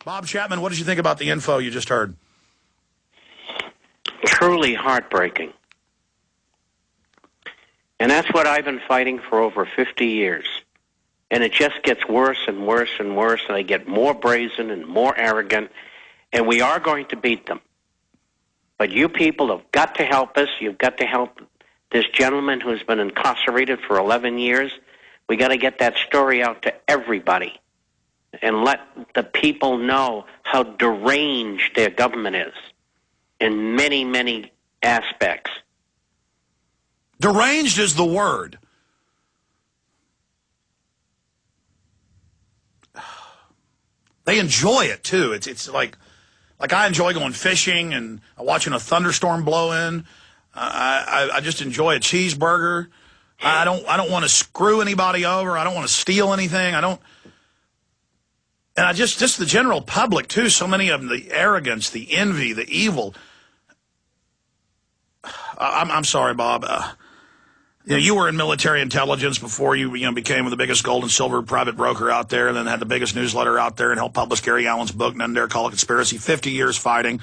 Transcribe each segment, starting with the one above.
Bob Chapman, what did you think about the info you just heard? Truly heartbreaking. And that's what I've been fighting for over 50 years. And it just gets worse and worse and worse, and they get more brazen and more arrogant, and we are going to beat them. But you people have got to help us. You've got to help this gentleman who's been incarcerated for 11 years. We got to get that story out to everybody and let the people know how deranged their government is in many, many aspects. Deranged is the word. They enjoy it, too. It's like I enjoy going fishing and watching a thunderstorm blow in. I just enjoy a cheeseburger. I don't want to screw anybody over. I don't want to steal anything. And I just the general public, too, so many of them, the arrogance, the envy, the evil. I'm sorry, Bob. You were in military intelligence before you became the biggest gold and silver private broker out there, and then had the biggest newsletter out there and helped publish Gary Allen's book, None Dare Call It Conspiracy, 50 years fighting.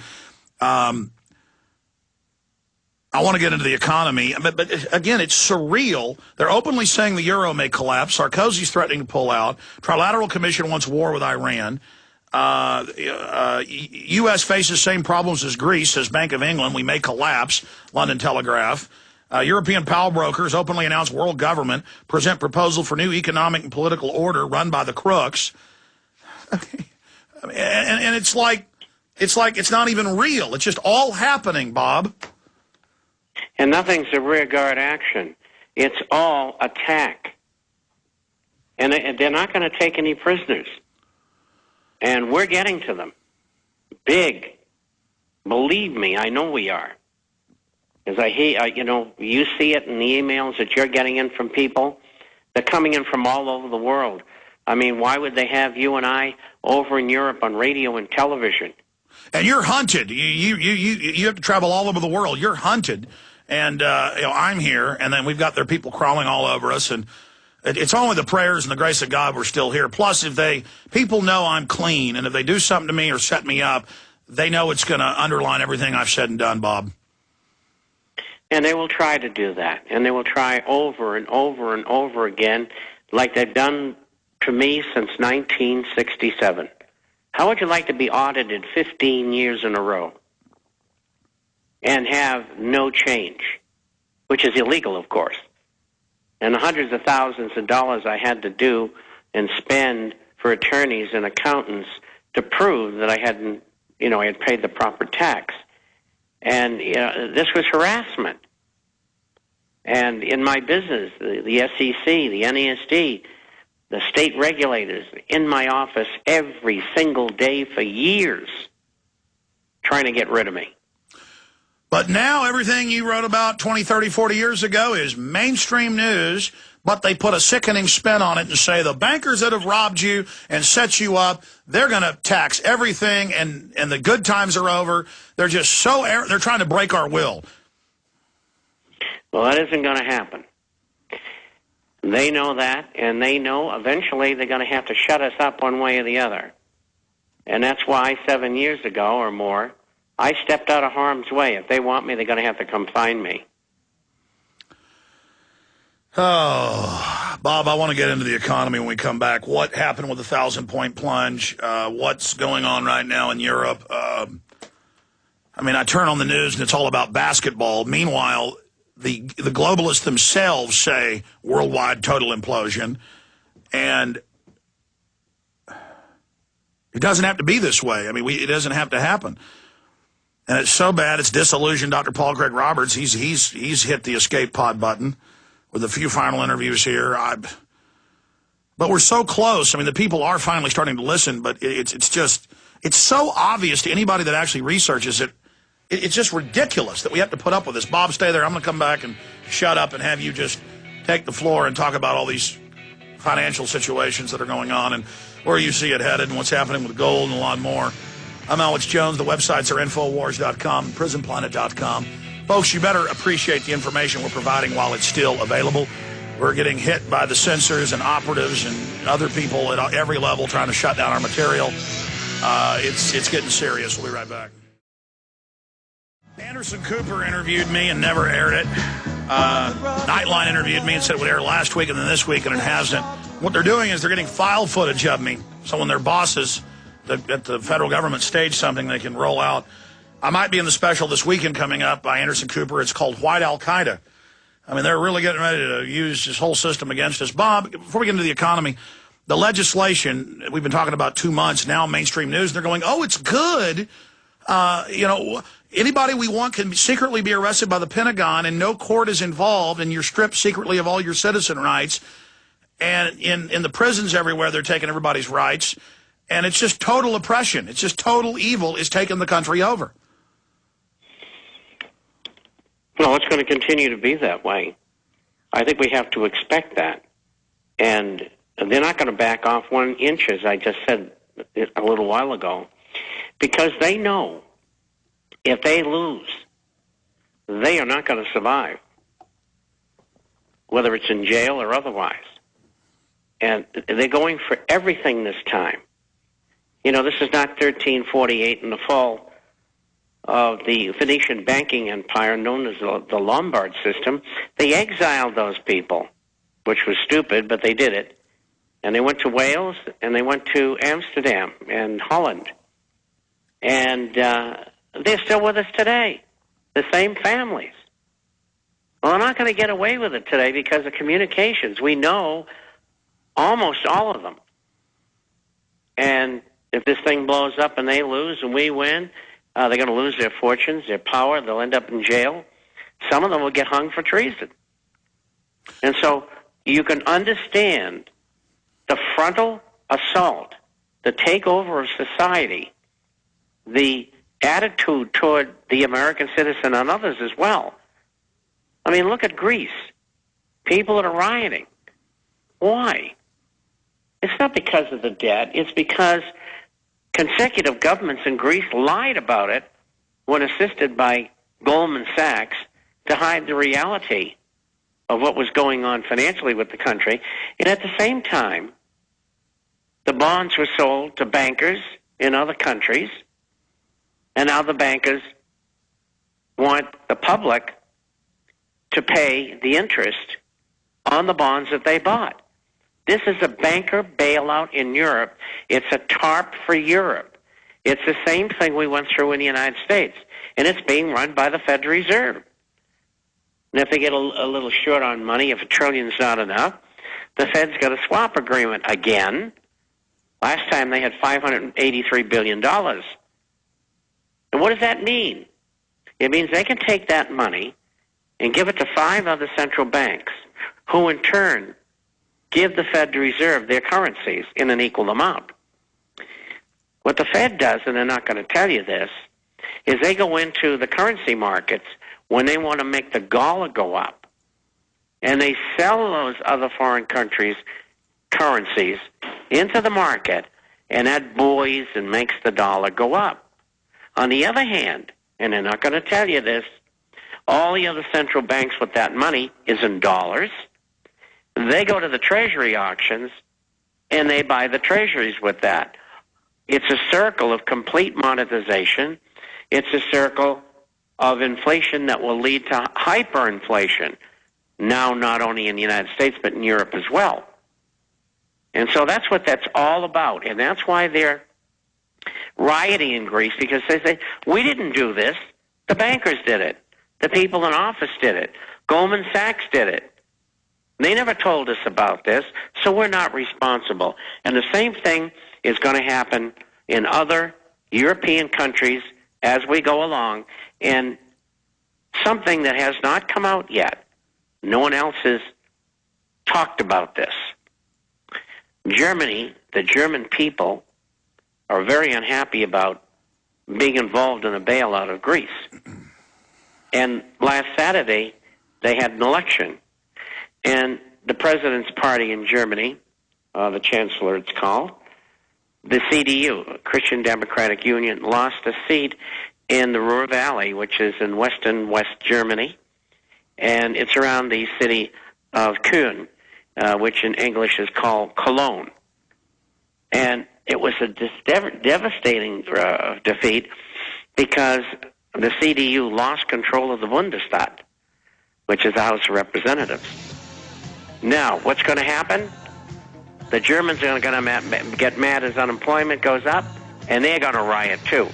I want to get into the economy, but again, it's surreal. They're openly saying the euro may collapse. Sarkozy's threatening to pull out. Trilateral Commission wants war with Iran. U.S. faces same problems as Greece, says Bank of England. We may collapse, London Telegraph. European power brokers openly announce world government, present proposal for new economic and political order run by the crooks. And it's like it's not even real. It's just all happening, Bob. And nothing's a rearguard action. It's all attack. And they're not going to take any prisoners. And we're getting to them. Big. Believe me, I know we are. As I hear, you see it in the emails that you're getting in from people. They're coming in from all over the world. I mean, why would they have you and I over in Europe on radio and television? And you're hunted. You have to travel all over the world. You're hunted. And, I'm here, and then we've got their people crawling all over us. And it's only the prayers and the grace of God we're still here. Plus, people know I'm clean, and if they do something to me or set me up, they know it's going to underline everything I've said and done, Bob. And they will try to do that. And they will try over and over and over again, like they've done to me since 1967. How would you like to be audited 15 years in a row and have no change, which is illegal, of course? And the hundreds of thousands of dollars I had to do and spend for attorneys and accountants to prove that I hadn't, I had paid the proper tax. And this was harassment. And in my business, the SEC, the NASD, the state regulators, in my office every single day for years, trying to get rid of me. But now everything you wrote about 20, 30, 40 years ago is mainstream news, but they put a sickening spin on it and say the bankers that have robbed you and set you up, they're going to tax everything, and the good times are over. They're just they're trying to break our will. Well, that isn't going to happen. They know that, and they know eventually they're going to have to shut us up one way or the other. And that's why 7 years ago or more, I stepped out of harm's way. If they want me, they're going to have to come find me. Oh, Bob, I want to get into the economy when we come back. What happened with the 1,000-point plunge? What's going on right now in Europe? I turn on the news and it's all about basketball. Meanwhile, the globalists themselves say worldwide total implosion. And it doesn't have to be this way. It doesn't have to happen. And it's so bad, it's disillusioned Dr. Paul Craig Roberts. He's hit the escape pod button with a few final interviews here. But we're so close. The people are finally starting to listen, but it's so obvious to anybody that actually researches it. It's just ridiculous that we have to put up with this. Bob, stay there. I'm going to come back and shut up and have you just take the floor and talk about all these financial situations that are going on and where you see it headed and what's happening with gold and a lot more. I'm Alex Jones. The websites are Infowars.com, PrisonPlanet.com. Folks, you better appreciate the information we're providing while it's still available. We're getting hit by the censors and operatives and other people at every level trying to shut down our material. It's getting serious. We'll be right back. Anderson Cooper interviewed me and never aired it. Nightline interviewed me and said it would air last week and then this week, and it hasn't. What they're doing is they're getting file footage of me. So when their bosses at the federal government stage something, they can roll out. I might be in the special this weekend coming up by Anderson Cooper. It's called White Al-Qaeda. I mean, they're really getting ready to use this whole system against us. Bob, before we get into the economy, the legislation, we've been talking about 2 months now, mainstream news, they're going, oh, it's good. Anybody we want can secretly be arrested by the Pentagon and no court is involved and you're stripped secretly of all your citizen rights. And in the prisons everywhere, they're taking everybody's rights. And it's just total oppression. It's just total evil is taking the country over. No, it's going to continue to be that way. I think we have to expect that. And they're not going to back off 1 inch, as I just said a little while ago, because they know if they lose, they are not going to survive, whether it's in jail or otherwise. And they're going for everything this time. You know, this is not 1348 in the fall of the Venetian banking empire known as the Lombard system. They exiled those people, which was stupid, but they did it. And they went to Wales, and they went to Amsterdam and Holland. And they're still with us today, the same families. Well, they're not going to get away with it today because of communications. We know almost all of them. And if this thing blows up and they lose and we win, they're going to lose their fortunes, their power. They'll end up in jail. Some of them will get hung for treason. And so you can understand the frontal assault, the takeover of society, the attitude toward the American citizen and others as well. I mean, look at Greece. People that are rioting. Why? It's not because of the debt. It's because consecutive governments in Greece lied about it when assisted by Goldman Sachs to hide the reality of what was going on financially with the country. And at the same time, the bonds were sold to bankers in other countries, and now the bankers want the public to pay the interest on the bonds that they bought. This is a banker bailout in Europe. It's a TARP for Europe. It's the same thing we went through in the United States, and it's being run by the Federal Reserve. And if they get a little short on money, if $1 trillion is not enough, the Fed's got a swap agreement again. Last time they had $583 billion. And what does that mean? It means they can take that money and give it to 5 other central banks, who in turn give the Federal Reserve their currencies in an equal amount. What the Fed does, and they're not going to tell you this, is they go into the currency markets when they want to make the dollar go up, and they sell those other foreign countries' currencies into the market, and that buoys and makes the dollar go up. On the other hand, and they're not going to tell you this, all the other central banks with that money is in dollars. They go to the treasury auctions, and they buy the treasuries with that. It's a circle of complete monetization. It's a circle of inflation that will lead to hyperinflation, now not only in the United States, but in Europe as well. And so that's what that's all about, and that's why they're rioting in Greece, because they say, we didn't do this. The bankers did it. The people in office did it. Goldman Sachs did it. They never told us about this, so we're not responsible. And the same thing is going to happen in other European countries as we go along. And something that has not come out yet, no one else has talked about this. Germany, the German people, are very unhappy about being involved in a bailout of Greece. And last Saturday, they had an election. And the president's party in Germany, the chancellor it's called, the CDU, Christian Democratic Union, lost a seat in the Ruhr Valley, which is in western West Germany. And it's around the city of Köln, which in English is called Cologne. And it was a devastating defeat because the CDU lost control of the Bundestag, which is the House of Representatives. Now, what's going to happen? The Germans are going to get mad as unemployment goes up, and they're going to riot too.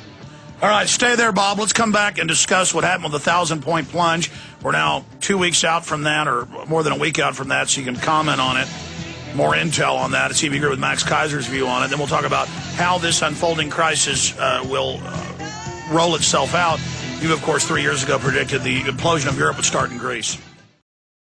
All right, stay there, Bob. Let's come back and discuss what happened with the 1,000-point plunge. We're now 2 weeks out from that, or more than a week out from that, so you can comment on it. More intel on that, and see if you agree with Max Kaiser's view on it. Then we'll talk about how this unfolding crisis will roll itself out. You, of course, 3 years ago predicted the implosion of Europe would start in Greece.